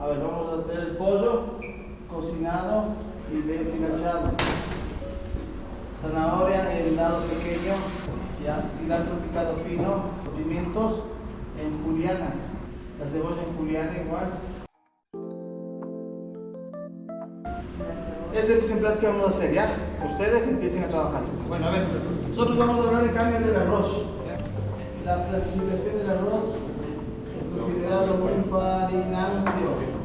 A ver, vamos a tener el pollo cocinado y deshilachado. Zanahoria en lado pequeño, ya, cilantro picado fino, pimientos en julianas, la cebolla en juliana igual. Este es el desenlace que vamos a hacer, ¿ya? Ustedes empiecen a trabajar. Bueno, a ver, nosotros vamos a hablar en cambio del arroz. La clasificación del arroz es considerado un farináceo.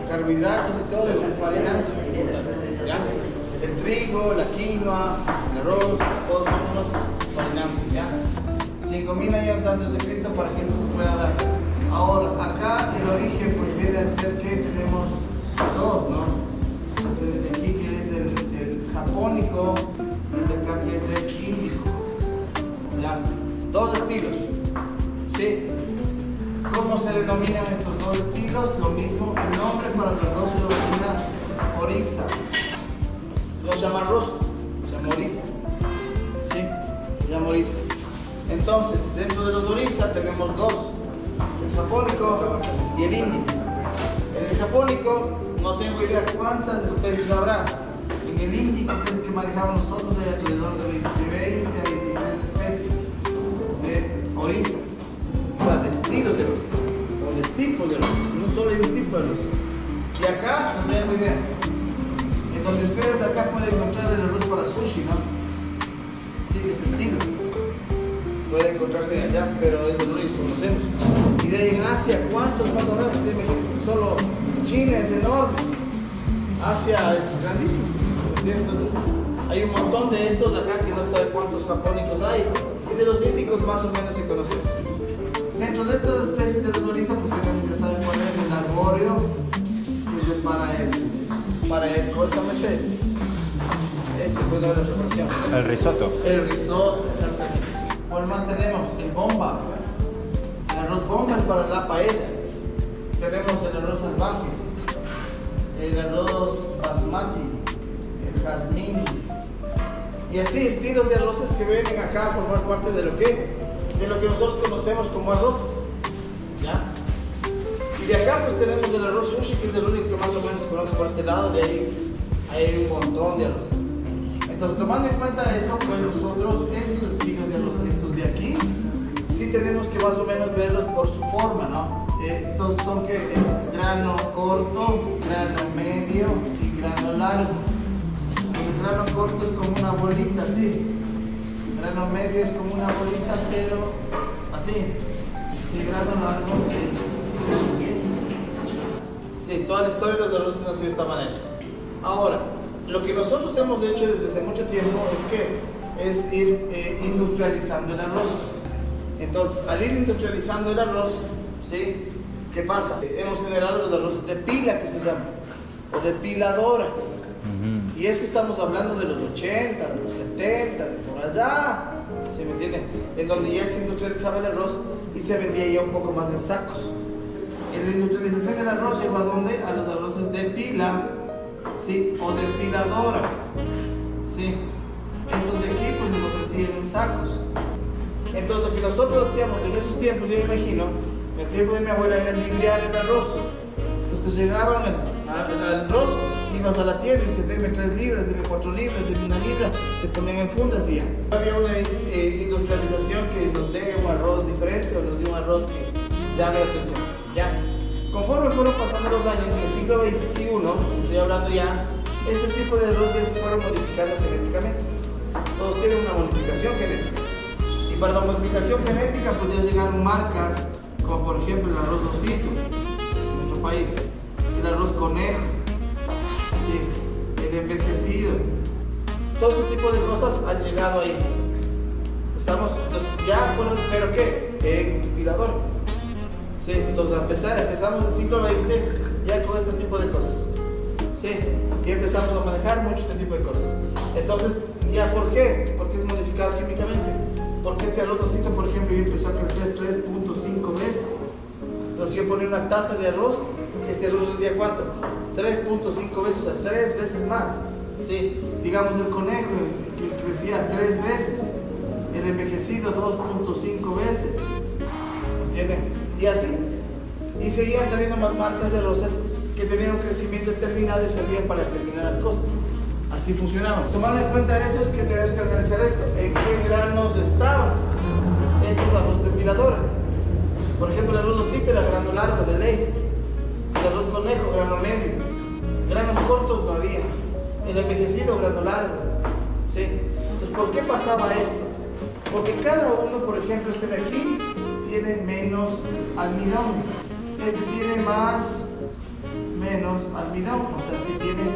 Carbohidratos y todo es un farináceo. ¿Ya? El trigo, la quinoa, el arroz, todos son unos farináceos, ¿ya? 5.000 años antes de Cristo para que esto se pueda dar. Ahora, acá el origen pues viene a ser que tenemos dos, ¿no? De aquí que es el japónico y de acá que es el índico. ¿Ya? Dos estilos. ¿Sí? ¿Cómo se denominan estos dos estilos? Lo mismo, el nombre para los dos se denomina oriza. Los llama arroz, se llama oriza. ¿Sí? Se llama oriza. Entonces, dentro de los oriza tenemos dos, el japónico y el índico. En el japónico no tengo idea cuántas especies habrá. En el índico, que es el que manejamos nosotros, hay alrededor de 20 a 23 especies de orizas. O sea, de estilos de arroz, o de tipos de arroz, no solo hay un tipo de arroz. Y acá no tengo idea. Entonces ustedes acá pueden encontrar el arroz para sushi, ¿no? Sí, ese estilo. Puede encontrarse allá, pero es lo único que conocemos. Y de ahí en Asia, ¿cuántos más habrá? Ustedes imagínense, solo China es enorme. Asia es grandísimo. Entonces, hay un montón de estos de acá que no sabe cuántos japónicos hay. Y de los índicos más o menos se conoce. Dentro de estas especies de los orizas, pues ya saben cuál es el arbóreo, que es el para el ¿cómo se llama este? Ese puede dar la preparación. El risotto. El risotto, exactamente. ¿Cuál más tenemos? El bomba. El arroz bomba es para la paella. Tenemos el arroz salvaje, el arroz basmati, el jazmín. Y así estilos de arroces que vienen acá a formar parte de lo que nosotros conocemos como arroces. ¿Ya? Y de acá pues tenemos el arroz sushi, que es el único que más o menos conozco por este lado. De ahí hay un montón de arroz. Entonces, tomando en cuenta eso, pues nosotros estos estilos de arroz, estos de aquí, sí tenemos que más o menos verlos por su forma, ¿no? Estos son que grano corto, grano medio y grano largo. El grano corto es como una bolita, ¿sí? El grano medio es como una bolita, pero así. Y el grano largo es... Sí, toda la historia de los arroces es así de esta manera. Ahora, lo que nosotros hemos hecho desde hace mucho tiempo es ir industrializando el arroz. Entonces, al ir industrializando el arroz, ¿sí? ¿Qué pasa? Hemos generado los arroces de pila, que se llama, o de piladora. Y eso estamos hablando de los 80, de los 70, de por allá, ¿se me entiende? En donde ya se industrializaba el arroz y se vendía ya un poco más en sacos. En la industrialización del arroz llegó a dónde? A los arroces de pila, ¿sí? O de piladora, ¿sí? Estos de aquí pues los ofrecían en sacos. Entonces lo que nosotros hacíamos en esos tiempos, yo me imagino, en el tiempo de mi abuela, era limpiar el arroz. Entonces llegaban al arroz, ibas a la tienda y dices, deme 3 libras, deme 4 libras, deme 1 libra, te ponían en fundas y ya. Había una industrialización que nos dé un arroz diferente o nos dé un arroz que llame la atención. ¿Ya? Conforme fueron pasando los años, en el siglo XXI, estoy hablando ya, este tipo de arroz ya se fueron modificando genéticamente. Todos tienen una modificación genética. Y para la modificación genética, pues ya llegaron marcas, como por ejemplo el arroz osito, en nuestro país, el arroz conejo, ¿sí? El envejecido. Todo ese tipo de cosas han llegado ahí. Estamos, entonces, ya fueron, ¿pero qué? En pilador. Sí, entonces empezamos en el siglo XX ya con este tipo de cosas. Sí, y empezamos a manejar mucho este tipo de cosas. Entonces, ¿ya por qué? Porque es modificado químicamente. Porque este arrozcito, por ejemplo, ya empezó a crecer 3.5 veces. Entonces, si yo ponía una taza de arroz, este arroz rendía ¿cuánto? 3.5 veces, o sea, 3 veces más. Sí, digamos el conejo que crecía 3 veces, el envejecido 2.5 veces. ¿Entienden? Y así. Y seguían saliendo más marcas de rosas que tenían un crecimiento determinado y servían para determinadas cosas. Así funcionaban. Tomando en cuenta eso, es que tenemos que analizar esto. ¿En qué granos estaban estos arroz depiladora? Por ejemplo, el arroz losito era grano largo de ley. El arroz conejo, grano medio. Granos cortos no había. El envejecido, grano largo. ¿Sí? Entonces, ¿por qué pasaba esto? Porque cada uno, por ejemplo, este de aquí tiene menos almidón. Este tiene menos almidón. O sea, sí tiene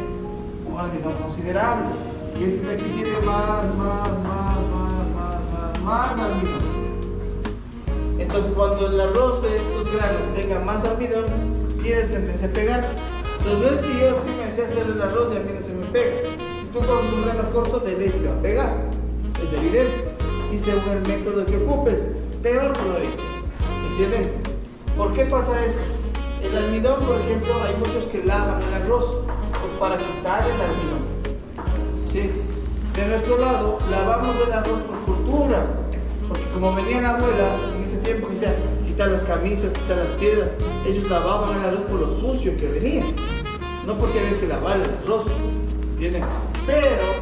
un almidón considerable. Y este de aquí tiene más almidón. Entonces, cuando el arroz de estos granos tenga más almidón, tiene tendencia a pegarse. Entonces, no es que yo sí me sé hacer el arroz y a mí no se me pega. Si tú coges un grano corto, de ley se te va a pegar. Es evidente. Y según el método que ocupes, peor todavía. ¿Entienden? ¿Por qué pasa esto? El almidón, por ejemplo, hay muchos que lavan el arroz, pues para quitar el almidón. ¿Sí? De nuestro lado, lavamos el arroz por cultura. Porque como venía la abuela en ese tiempo que decía, quitar las camisas, quitar las piedras, ellos lavaban el arroz por lo sucio que venía. No porque había que lavar el arroz. ¿Entienden? Pero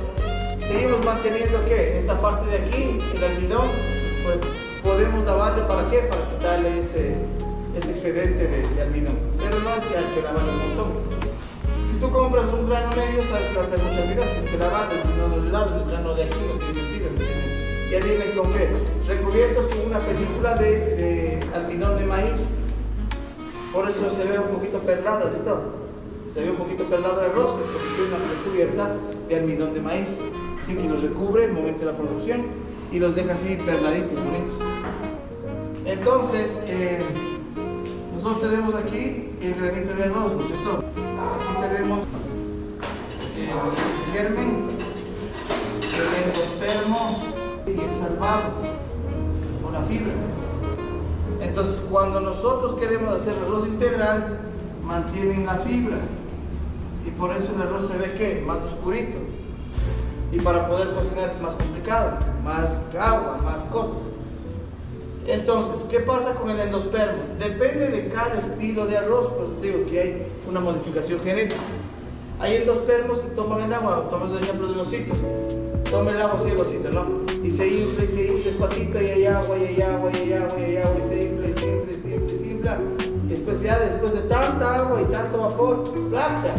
seguimos manteniendo que esta parte de aquí, el almidón, pues podemos lavarlo para qué? Para quitarle ese excedente de almidón. Pero no es que hay que lavarlo un montón. Si tú compras un grano medio, sabes que va a tener mucha almidón, tienes que lavarlo, si no lo lavas, el grano de aquí no tiene sentido. Ya vienen con qué? Recubiertos con una película de almidón de maíz. Por eso se ve un poquito perlado, ¿listo? Se ve un poquito perlado el arroz, porque tiene una recubierta de almidón de maíz. Así que los recubre el momento de la producción y los deja así perladitos, bonitos. Entonces, nosotros tenemos aquí el granito de arroz, ¿no es cierto? Aquí tenemos el germen, el endospermo y el salvado, o la fibra. Entonces, cuando nosotros queremos hacer arroz integral, mantienen la fibra. Y por eso el arroz se ve ¿qué? Más oscurito. Y para poder cocinar es más complicado, más agua, más cosas. Entonces, ¿qué pasa con el endospermo? Depende de cada estilo de arroz, por eso digo que hay una modificación genética. Hay endospermos que toman el agua, tomamos el ejemplo del osito. Toma el agua así el osito, ¿no? Y se infla despacito, y hay agua, y hay agua, y hay agua, y hay agua, y se infla, y se infla, y se infla, y se infla. Y después ya, después de tanta agua y tanto vapor, ¡plaxa!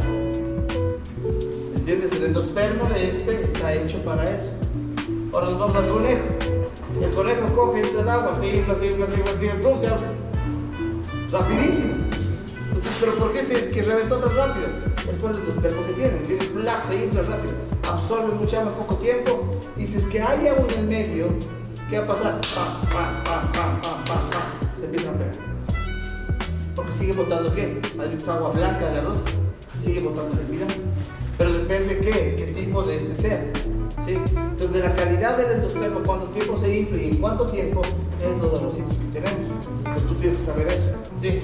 ¿Entiendes? El endospermo de este está hecho para eso. Ahora nos vamos al conejo. El conejo coge, entra el agua, se infla, se infla, se infla, se infla, se abre. Rapidísimo. Entonces, ¿pero por qué que reventó tan rápido? Es por el endospermo que tiene. Tiene ¡plaxa! Se infla rápido. Absorbe mucha agua en poco tiempo. Y si es que hay agua en el medio, ¿qué va a pasar? ¡Pam, pam, pam, pam, pam, pam, pam! Se empieza a pegar. Porque sigue botando ¿qué? ¿Has visto agua blanca del arroz? Sigue botando el almidón. Pero depende qué tipo de este sea. ¿Sí? Entonces, de la calidad del endospermo, cuánto tiempo se infla y en cuánto tiempo, es los arrocitos que tenemos. Pues tú tienes que saber eso. ¿Sí?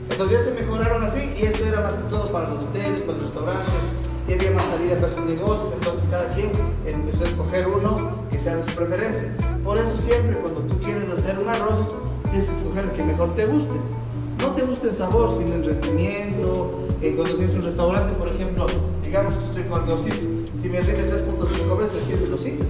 Entonces ya se mejoraron así, y esto era más que todo para los hoteles, para los restaurantes, y había más salida para sus negocios. Entonces cada quien empezó a escoger uno que sea de su preferencia. Por eso siempre cuando tú quieres hacer un arroz, tienes que escoger el que mejor te guste. No te gusta el sabor, sino el rendimiento. Cuando se hace un restaurante, por ejemplo, digamos que estoy con el osito. Si me rinde 3.5 veces, me sirve el osito.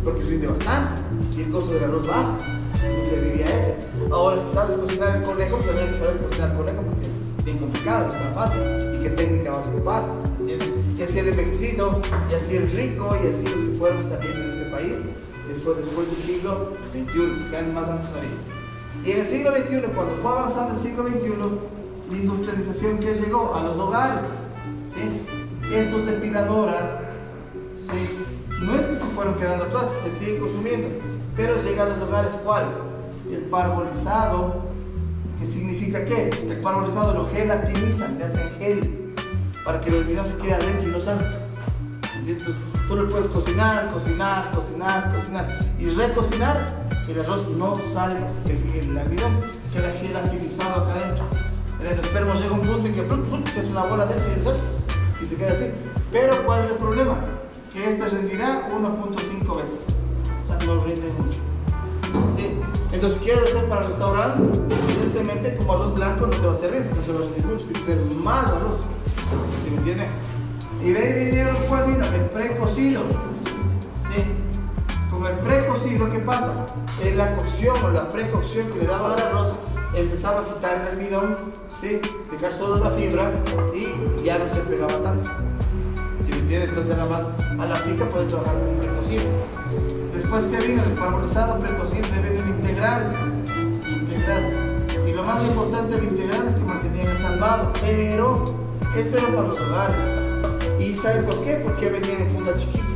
Porque rinde bastante. Y el costo del arroz baja. No se diría ese. Ahora, si sabes cocinar el conejo, pues también hay que saber cocinar el conejo porque es bien complicado, no es tan fácil. ¿Y qué técnica vas a ocupar? ¿Entiendes? Y así el envejecido, y así el rico, y así los que fueron saliendo de este país. Después del siglo XXI, que más antes no había. Y en el siglo XXI, cuando fue avanzando el siglo XXI, la industrialización que llegó a los hogares, ¿sí? Estos depiladoras, ¿sí? No es que se fueron quedando atrás, se siguen consumiendo, pero llega a los hogares ¿cuál? El parbolizado, que significa ¿qué? El parbolizado lo gelatinizan, le hacen gel, para que el almidón se quede adentro y no salga. Entonces, tú lo puedes cocinar, y recocinar, el arroz no sale el almidón, queda gelatinizado acá adentro. El endospermo llega a un punto en que se hace una bola dentro y se queda así. Pero ¿cuál es el problema? Que esta rendirá 1.5 veces. O sea, no rinde mucho. ¿sí? Entonces, ¿qué quieres hacer para el restaurante? Evidentemente, como arroz blanco no te va a servir, no te va a servir mucho, tiene que ser más arroz, ¿sí me entiendes? Y de ahí vinieron, ¿cuál vino? El precocido, ¿sí? Con el precocido, ¿qué pasa? En la cocción o la precocción que le daba al arroz, empezaba a quitar el almidón, ¿sí? Dejar solo la fibra y ya no se pegaba tanto. ¿Sí me entiendes? Entonces nada más a la fija puede trabajar con un precocido. Después que vino del parbolizado precocido debe un integral. Y lo más importante del integral es que mantenían el salvado, pero esto era para los hogares. ¿Y saben por qué? Porque venían en fundas chiquitas.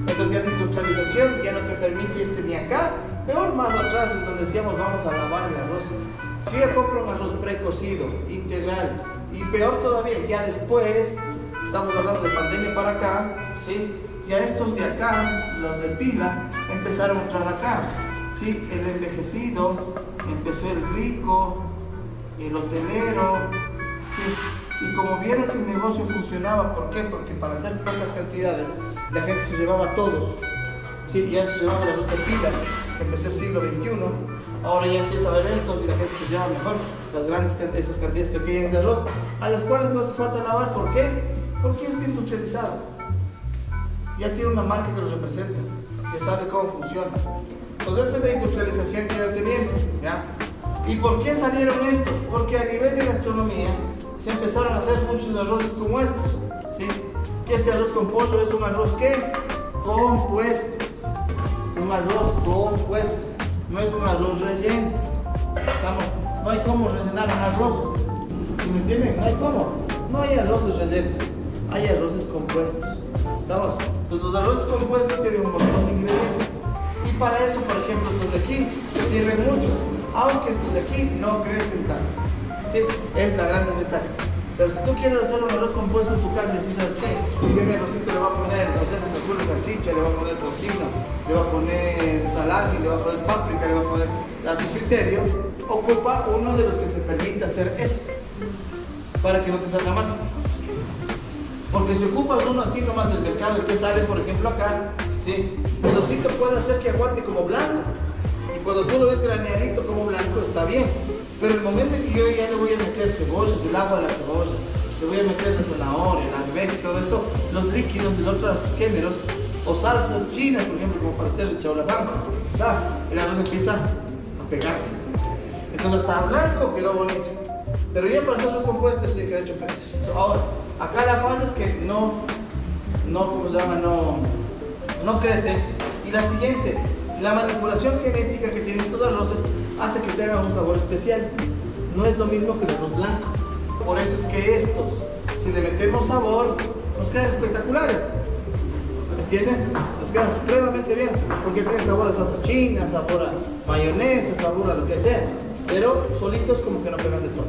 Entonces ya la industrialización ya no te permite irte ni acá, peor más atrás, es donde decíamos vamos a lavar el arroz. Si yo compro un arroz precocido, integral, y peor todavía, ya después, estamos hablando de pandemia para acá, ¿sí? Ya estos de acá, los de pila, empezaron a entrar acá, ¿sí? El envejecido, empezó el rico, el hotelero, ¿sí? Y como vieron que el negocio funcionaba, ¿por qué? Porque para hacer pocas cantidades, la gente se llevaba a todos, ¿sí? Ya se llevaba el arroz de pila, empezó el siglo XXI, ahora ya empieza a ver estos y la gente se lleva mejor las grandes, esas cantidades pequeñas de arroz, a las cuales no hace falta lavar. ¿Por qué? Porque está industrializado. Ya tiene una marca que lo representa, que sabe cómo funciona. Entonces esta es la industrialización que yo teniendo, ¿ya? ¿Y por qué salieron estos? Porque a nivel de gastronomía se empezaron a hacer muchos arroces como estos, ¿sí? Que este arroz con pollo es un arroz ¿qué? Compuesto. Un arroz compuesto, no es un arroz relleno. No hay cómo rellenar un arroz, ¿sí me entienden? No hay cómo. No hay arroces rellenos, hay arroces compuestos. ¿Estamos? Pues los arroces compuestos tienen un montón de ingredientes. Y para eso, por ejemplo, estos de aquí sirven mucho, aunque estos de aquí no crecen tanto. ¿Sí? Es la gran desventaja. Pero si tú quieres hacer un arroz compuesto en tu casa y decís, ¿sabes qué? ¿Qué arrocito le va a poner? No sé, si me ocurre salchicha, le va a poner tocino, le va a poner salami, le va a poner páprica, le va a poner a tu criterio. Ocupa uno de los que te permita hacer eso, para que no te salga mal. Porque si ocupas uno así nomás del mercado, el que sale, por ejemplo, acá, ¿sí? El osito puede hacer que aguante como blanco. Y cuando tú lo ves graneadito como blanco, está bien. Pero el momento en que yo ya le voy a meter cebollas, del agua de la cebolla, le voy a meter la zanahoria, la almeja y todo eso, los líquidos de los otros géneros, o salsas chinas, por ejemplo, como para hacer el chaulafán, el arroz empieza a pegarse. Entonces hasta blanco quedó bonito. Pero ya para hacer los compuestos sí queda hecho pedazos. Ahora, acá la falla es que ¿cómo se llama? No crece. Y la siguiente, la manipulación genética que tienen estos arroces hace que tengan un sabor especial. No es lo mismo que el arroz blanco. Por eso es que estos, si le metemos sabor, nos quedan espectaculares. ¿Se me entienden? Nos quedan supremamente bien. Porque tienen sabor a salsa china, sabor a mayonesa, sabor a lo que sea. Pero solitos como que no pegan de todo.